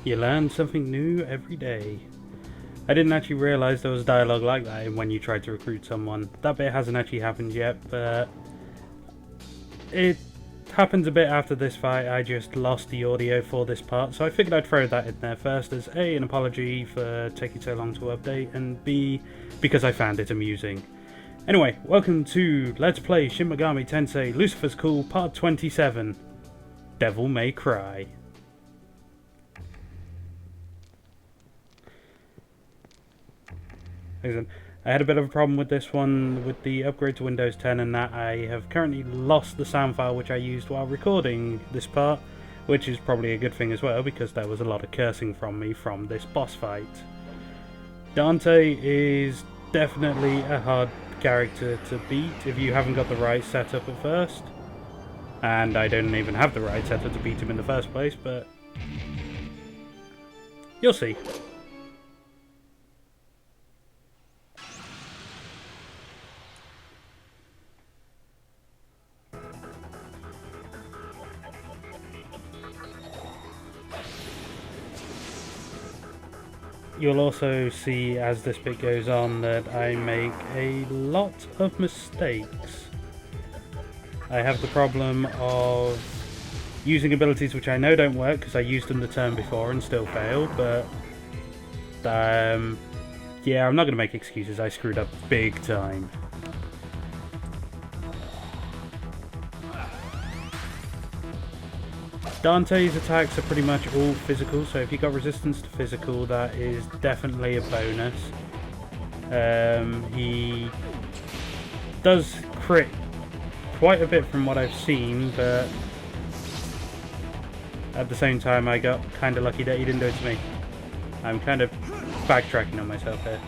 You learn something new every day. I didn't actually realise there was dialogue like that when you tried to recruit someone. That bit hasn't actually happened yet, but it happens a bit after this fight. I just lost the audio for this part, so I figured I'd throw that in there first as A, an apology for taking so long to update, and B, because I found it amusing. Anyway, welcome to Let's Play Shin Megami Tensei Lucifer's Call Part 27, Devil May Cry. I had a bit of a problem with this one with the upgrade to Windows 10, and that I have currently lost the sound file which I used while recording this part, which is probably a good thing as well because there was a lot of cursing from me from this boss fight. Dante is definitely a hard character to beat if you haven't got the right setup at first, and I don't even have the right setup to beat him in the first place, but you'll see. You'll also see as this bit goes on that I make a lot of mistakes. I have the problem of using abilities which I know don't work because I used them the turn before and still failed, but yeah, I'm not going to make excuses. I screwed up big time. Dante's attacks are pretty much all physical, so if you've got resistance to physical, that is definitely a bonus. He does crit quite a bit from what I've seen, but at the same time I got kind of lucky that he didn't do it to me. I'm kind of backtracking on myself here.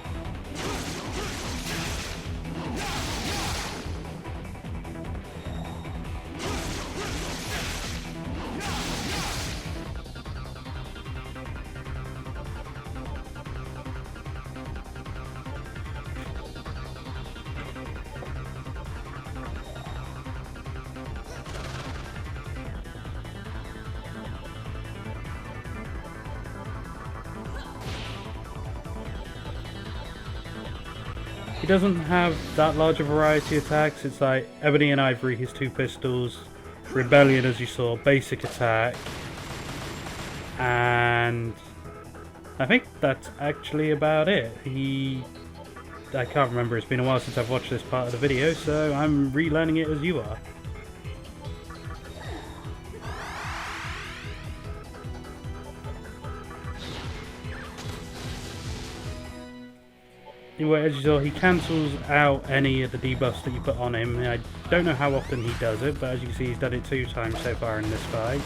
He doesn't have that large a variety of attacks. It's like Ebony and Ivory, his two pistols, Rebellion as you saw, basic attack, and I think that's actually about it. I can't remember, it's been a while since I've watched this part of the video, so I'm relearning it as you are. Anyway, as you saw, he cancels out any of the debuffs that you put on him. I don't know how often he does it, but as you can see, he's done it 2 times so far in this fight.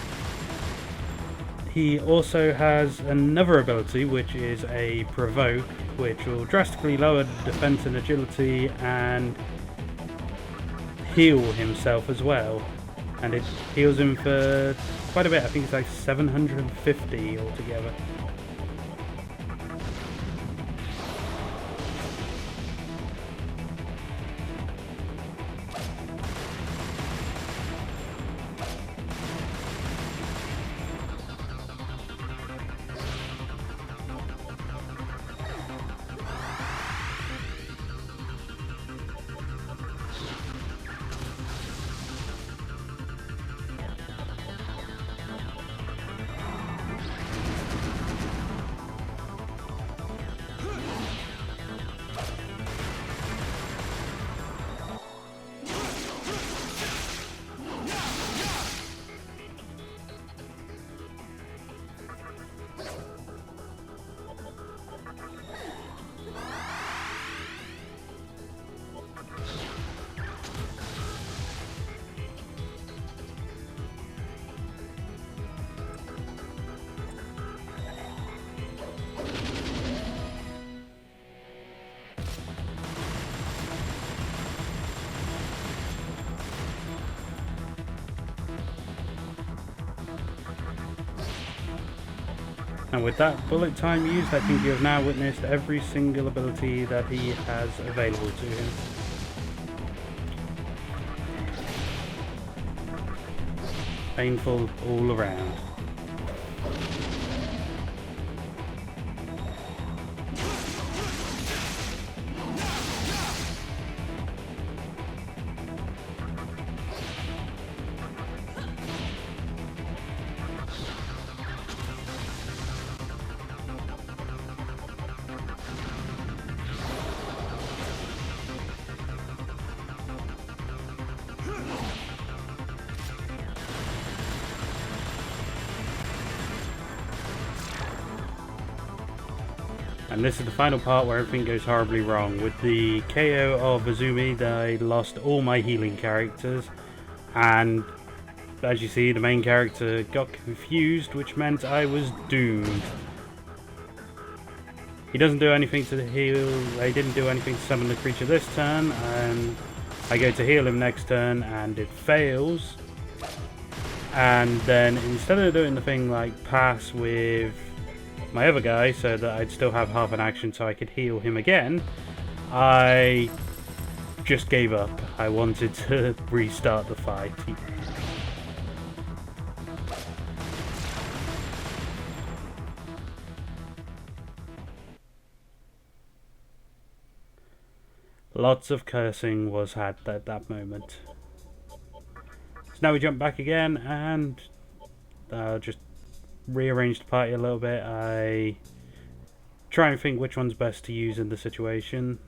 He also has another ability, which is a Provoke, which will drastically lower defense and agility and heal himself as well. And it heals him for quite a bit. I think it's like 750 altogether. And with that bullet time used, I think you have now witnessed every single ability that he has available to him. Painful all around. And this is the final part where everything goes horribly wrong. With the KO of Azumi, I lost all my healing characters, and as you see, the main character got confused, which meant I was doomed. He doesn't do anything to heal. I didn't do anything to summon the creature this turn, and I go to heal him next turn, and it fails. And then instead of doing the thing like pass with my other guy so that I'd still have half an action so I could heal him again, I just gave up. I wanted to restart the fight. Lots of cursing was had at that moment. So now we jump back again, and just rearrange the party a little bit. I try and think which one's best to use in the situation.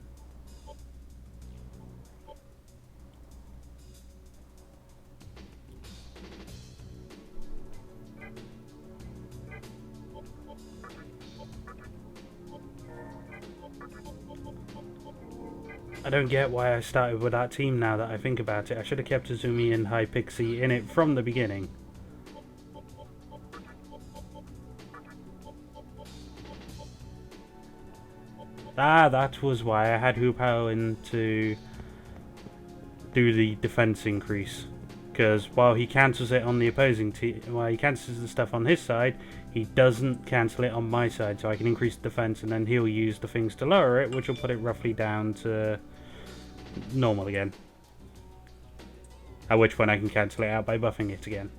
I don't get why I started with that team now that I think about it. I should have kept Azumi and Hypixie in it from the beginning. Ah, that was why I had Hupao in to do the defense increase. Because while he cancels it on the opposing team, while he cancels the stuff on his side, he doesn't cancel it on my side. So I can increase the defense, and then he'll use the things to lower it, which will put it roughly down to normal again. At which point I can cancel it out by buffing it again.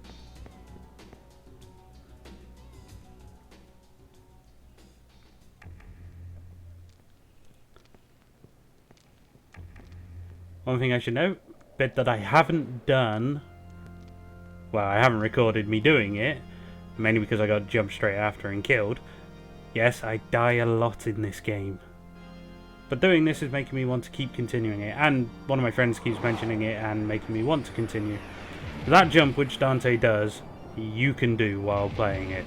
One thing I should note, bit that I haven't done, well, I haven't recorded me doing it, mainly because I got jumped straight after and killed. Yes, I die a lot in this game. But doing this is making me want to keep continuing it, and one of my friends keeps mentioning it and making me want to continue. That jump which Dante does, you can do while playing it.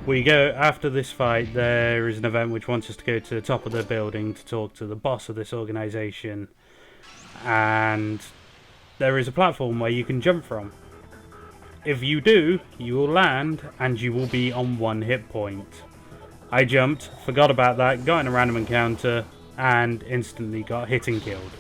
We go, after this fight, there is an event which wants us to go to the top of the building to talk to the boss of this organisation, and there is a platform where you can jump from. If you do, you will land, and you will be on 1 hit point. I jumped, forgot about that, got in a random encounter, and instantly got hit and killed.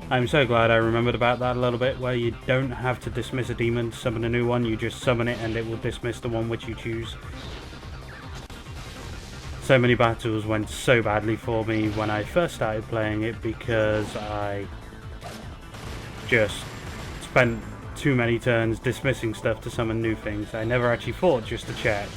I'm so glad I remembered about that a little bit, where you don't have to dismiss a demon to summon a new one, you just summon it and it will dismiss the one which you choose. So many battles went so badly for me when I first started playing it because I just spent too many turns dismissing stuff to summon new things. I never actually fought just to check.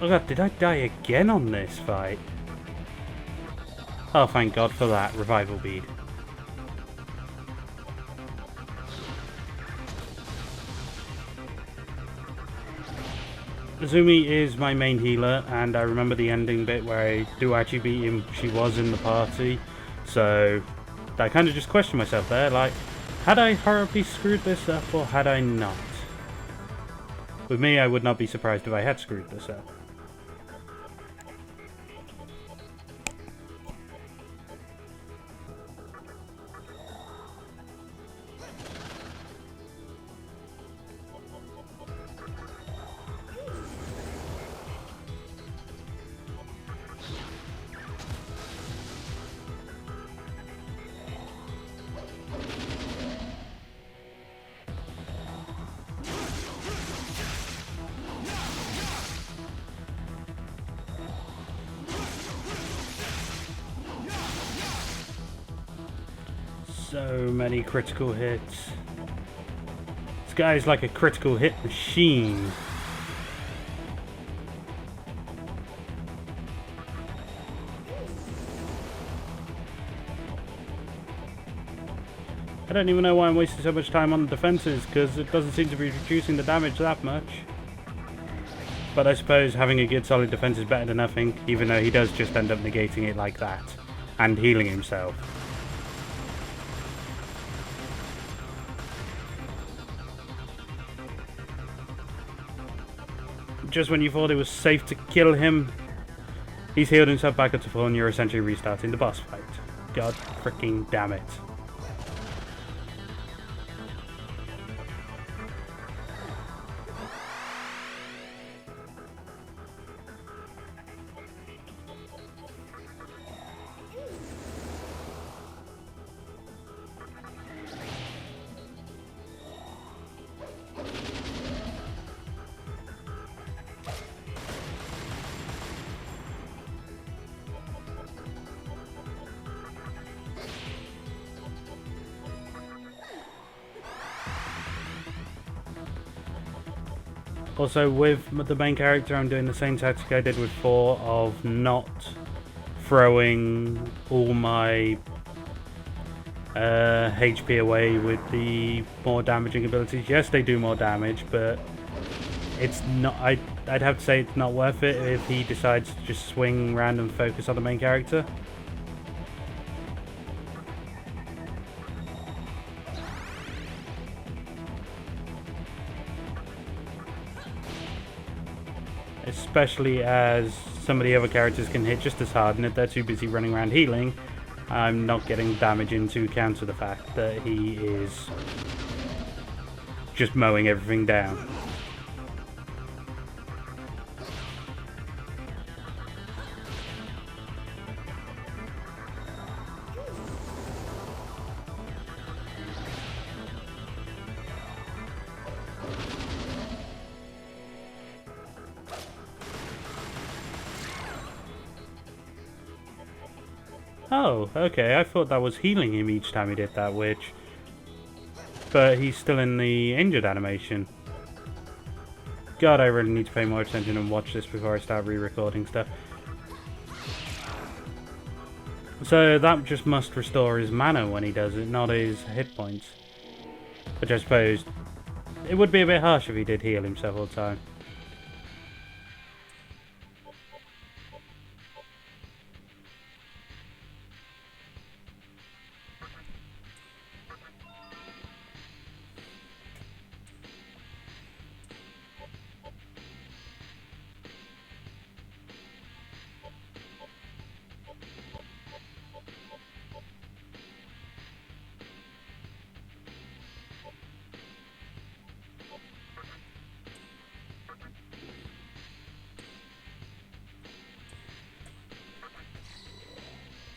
Oh god, did I die again on this fight? Oh, thank god for that. Revival bead. Azumi is my main healer, and I remember the ending bit where I do actually beat him. She was in the party, so I kind of just questioned myself there, like, had I horribly screwed this up, or had I not? With me, I would not be surprised if I had screwed this up. So many critical hits. This guy's like a critical hit machine. I don't even know why I'm wasting so much time on the defenses, because it doesn't seem to be reducing the damage that much. But I suppose having a good solid defense is better than nothing, even though he does just end up negating it like that, and healing himself. Just when you thought it was safe to kill him, he's healed himself back up to full and you're essentially restarting the boss fight. God freaking damn it. Also, with the main character, I'm doing the same tactic I did with 4 of not throwing all my HP away with the more damaging abilities. Yes, they do more damage, but it's not. I'd have to say it's not worth it if he decides to just swing random focus on the main character. Especially as some of the other characters can hit just as hard, and if they're too busy running around healing, I'm not getting damage in to counter the fact that he is just mowing everything down. Oh, okay, I thought that was healing him each time he did that, which... But he's still in the injured animation. God, I really need to pay more attention and watch this before I start re-recording stuff. So that just must restore his mana when he does it, not his hit points. Which I suppose... It would be a bit harsh if he did heal himself all the time.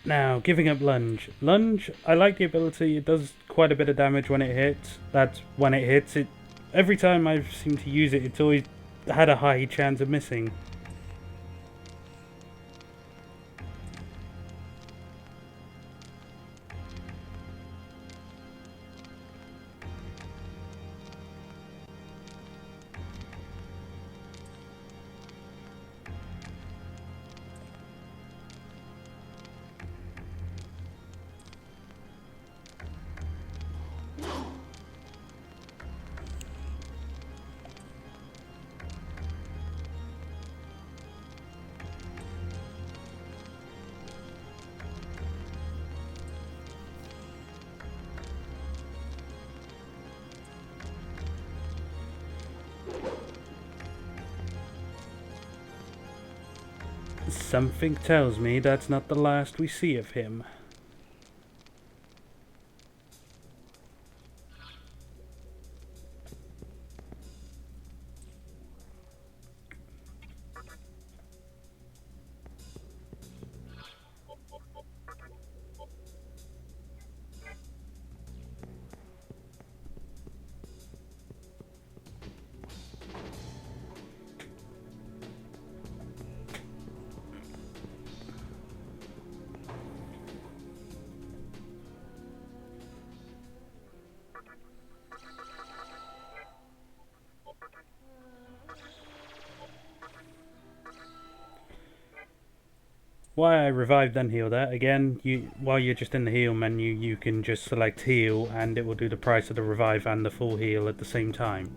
Now, giving up lunge. Lunge, I like the ability. It does quite a bit of damage when it hits. That's when it hits. It every time I've seemed to use it, it's always had a high chance of missing. Something tells me that's not the last we see of him. Why I revived then heal there, again, while you're just in the heal menu, you can just select heal and it will do the price of the revive and the full heal at the same time.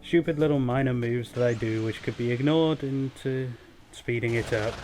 Stupid little minor moves that I do which could be ignored into speeding it up.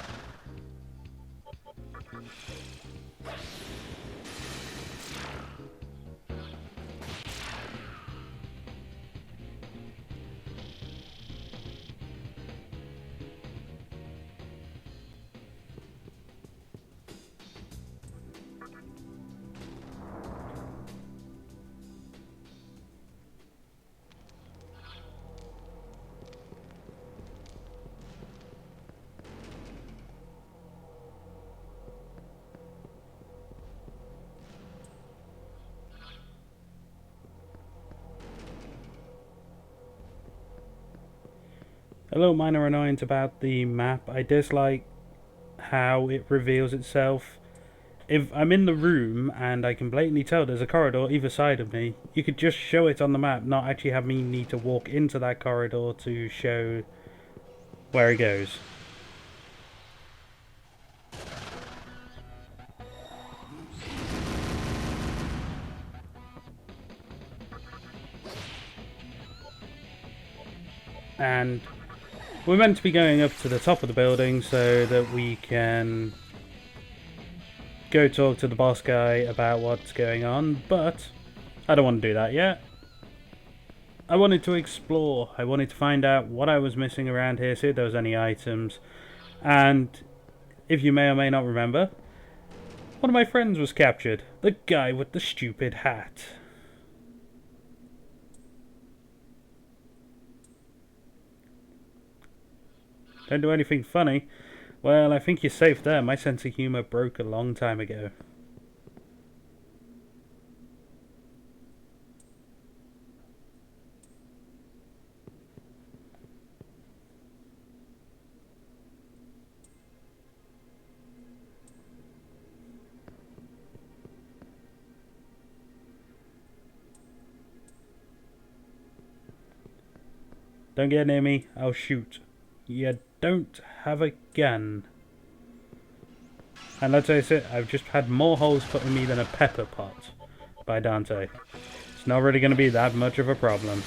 A little minor annoyance about the map, I dislike how it reveals itself. If I'm in the room and I can blatantly tell there's a corridor either side of me, you could just show it on the map, not actually have me need to walk into that corridor to show where it goes. And we're meant to be going up to the top of the building so that we can go talk to the boss guy about what's going on, but I don't want to do that yet. I wanted to explore. I wanted to find out what I was missing around here, see if there was any items. And if you may or may not remember, one of my friends was captured. The guy with the stupid hat. Don't do anything funny. Well, I think you're safe there. My sense of humour broke a long time ago. Don't get near me, I'll shoot. You don't have a gun. And let's face it, I've just had more holes put in me than a pepper pot by Dante. It's not really going to be that much of a problem.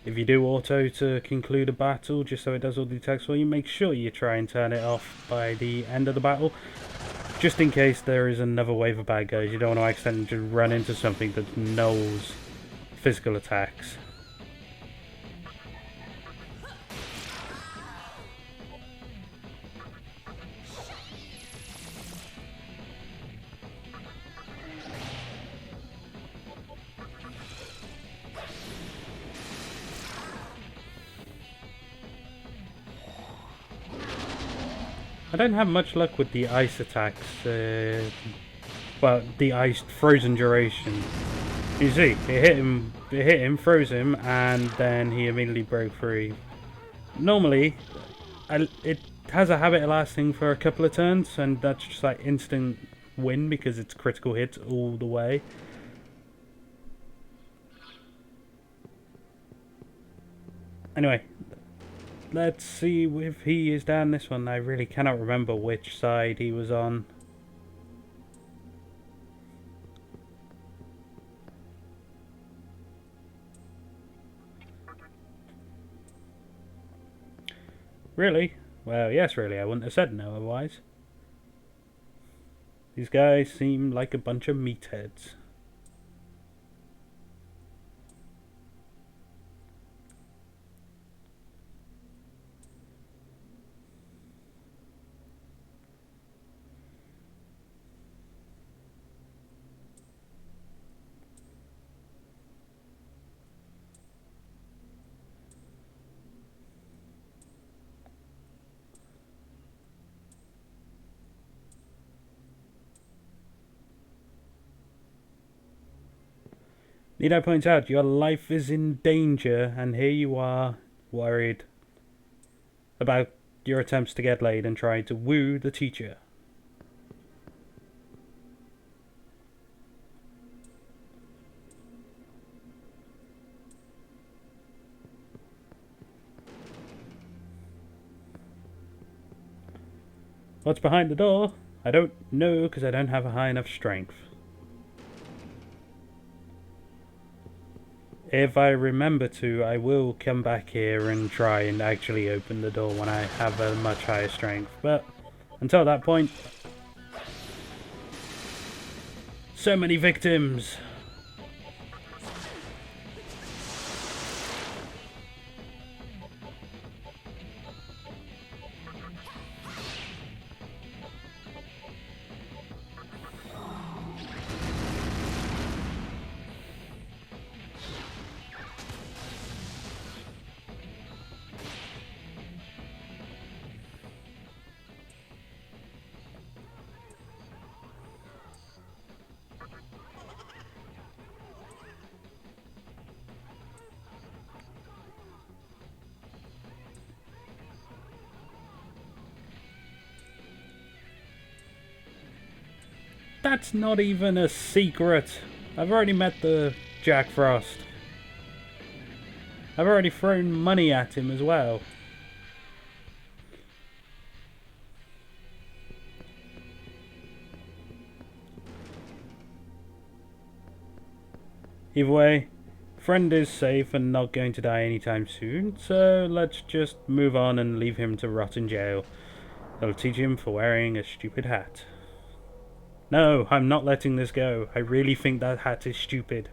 If you do auto to conclude a battle, just so it does all the attacks for you, make sure you try and turn it off by the end of the battle. Just in case there is another wave of bad guys, you don't want to accidentally just run into something that knows physical attacks. I don't have much luck with the ice attacks, well, the ice frozen duration. You see, it hit him, froze him, and then he immediately broke free. Normally, it has a habit of lasting for a couple of turns, and that's just like instant win because it's critical hits all the way. Anyway, let's see if he is down this one. I really cannot remember which side he was on. Really? Well, yes, really, I wouldn't have said no otherwise. These guys seem like a bunch of meatheads. Need I point out, your life is in danger, and here you are, worried about your attempts to get laid and trying to woo the teacher. What's behind the door? I don't know, because I don't have a high enough strength. If I remember to, I will come back here and try and actually open the door when I have a much higher strength. But until that point, so many victims. That's not even a secret. I've already met the Jack Frost. I've already thrown money at him as well. Either way, friend is safe and not going to die anytime soon, so let's just move on and leave him to rot in jail. I'll teach him for wearing a stupid hat. No, I'm not letting this go. I really think that hat is stupid.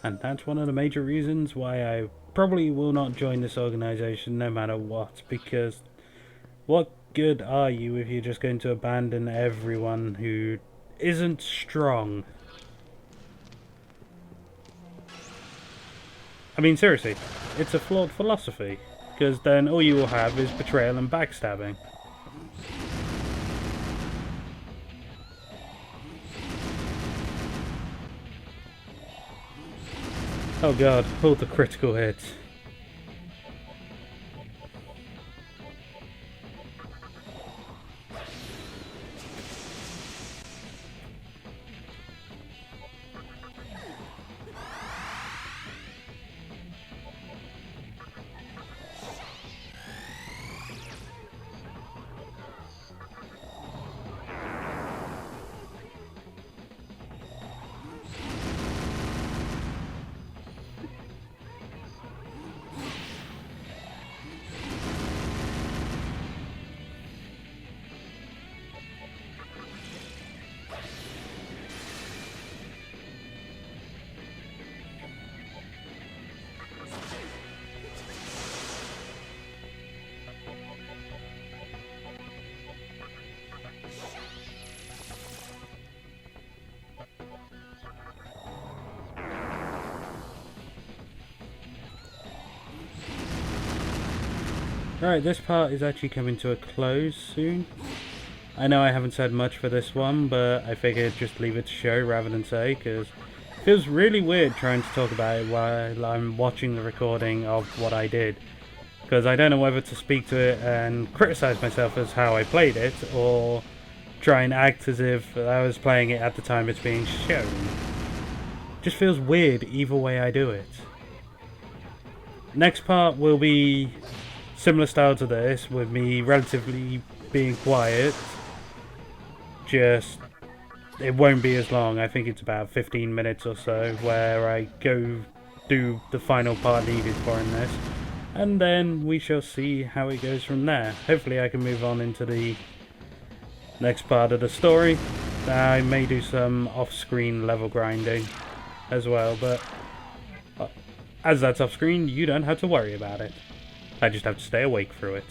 And that's one of the major reasons why I probably will not join this organization no matter what, because what good are you if you're just going to abandon everyone who isn't strong? I mean, seriously, it's a flawed philosophy, because then all you will have is betrayal and backstabbing. Oh god, all the critical hits. Right, this part is actually coming to a close soon. I know I haven't said much for this one, but I figured just leave it to show rather than say, because it feels really weird trying to talk about it while I'm watching the recording of what I did. Because I don't know whether to speak to it and criticize myself as how I played it, or try and act as if I was playing it at the time it's being shown. Just feels weird either way I do it. Next part will be similar style to this, with me relatively being quiet. Just, it won't be as long. I think it's about 15 minutes or so, where I go do the final part needed for in this. And then we shall see how it goes from there. Hopefully I can move on into the next part of the story. I may do some off-screen level grinding as well, but as that's off-screen, you don't have to worry about it. I just have to stay awake through it.